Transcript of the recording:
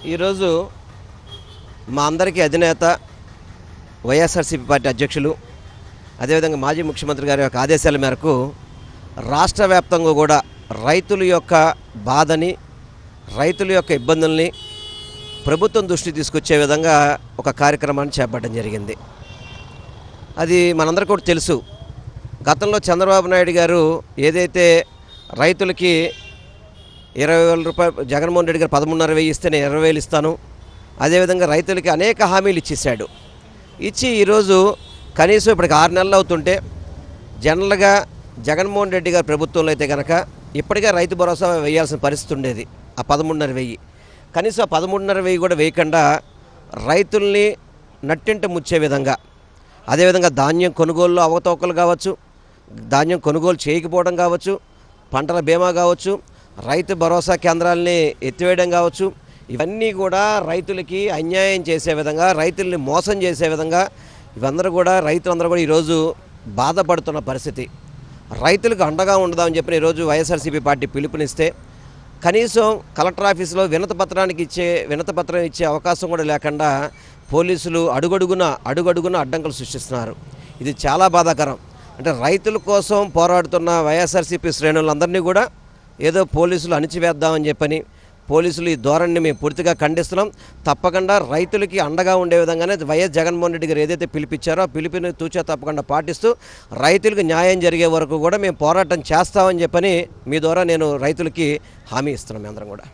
ఈరోజు మా అందరికీ అధినేత వైఎస్ఆర్సీపీ పార్టీ అధ్యక్షులు అదేవిధంగా మాజీ ముఖ్యమంత్రి గారి యొక్క ఆదేశాల మేరకు రాష్ట్ర వ్యాప్తంగా కూడా రైతుల యొక్క బాధని, రైతుల యొక్క ఇబ్బందుల్ని ప్రభుత్వం దృష్టి తీసుకొచ్చే విధంగా ఒక కార్యక్రమాన్ని చేపట్టడం జరిగింది. అది మనందరికీ కూడా తెలుసు. గతంలో చంద్రబాబు నాయుడు గారు ఏదైతే రైతులకి 20,000 రూపాయలు, జగన్మోహన్ రెడ్డి గారు 13,500 ఇస్తే నేను 20,000 ఇస్తాను, అదేవిధంగా రైతులకి అనేక హామీలు ఇచ్చేశాడు. ఇచ్చి ఈరోజు కనీసం ఇప్పటికి 6 నెలలు అవుతుంటే జనరల్గా జగన్మోహన్ రెడ్డి గారి ప్రభుత్వంలో అయితే కనుక ఇప్పటికే రైతు భరోసా వేయాల్సిన పరిస్థితి ఉండేది. ఆ 13,500 కనీసం 13,500 కూడా వేయకుండా రైతుల్ని నట్టింట ముచ్చే విధంగా, అదేవిధంగా ధాన్యం కొనుగోలులో అవకతవకలు కావచ్చు, ధాన్యం కొనుగోలు చేయకపోవడం కావచ్చు, పంటల బీమా కావచ్చు, రైతు భరోసా కేంద్రాలని ఎత్తివేయడం కావచ్చు, ఇవన్నీ కూడా రైతులకి అన్యాయం చేసే విధంగా, రైతుల్ని మోసం చేసే విధంగా రైతులందరూ కూడా ఈరోజు బాధపడుతున్న పరిస్థితి. రైతులకు అండగా ఉండదామని చెప్పి ఈరోజు వైఎస్ఆర్సీపీ పార్టీ పిలుపునిస్తే కనీసం కలెక్టర్ ఆఫీసులో వినతిపత్రం ఇచ్చే అవకాశం కూడా లేకుండా పోలీసులు అడుగడుగున అడ్డంకులు సృష్టిస్తున్నారు. ఇది చాలా బాధాకరం. అంటే రైతుల కోసం పోరాడుతున్న వైఎస్ఆర్సీపీ శ్రేణులందరినీ కూడా ఏదో పోలీసులు అణిచివేద్దామని చెప్పని పోలీసులు ఈ ధోరణిని మేము పూర్తిగా ఖండిస్తున్నాం. తప్పకుండా రైతులకి అండగా ఉండే విధంగానే వైఎస్ జగన్మోహన్ రెడ్డి గారు ఏదైతే పిలిపించారో ఆ పిలుపుని తూచా తప్పకుండా పాటిస్తూ రైతులకు న్యాయం జరిగే వరకు కూడా మేము పోరాటం చేస్తామని చెప్పని మీ ద్వారా నేను రైతులకి హామీ ఇస్తున్నాం. అందరం కూడా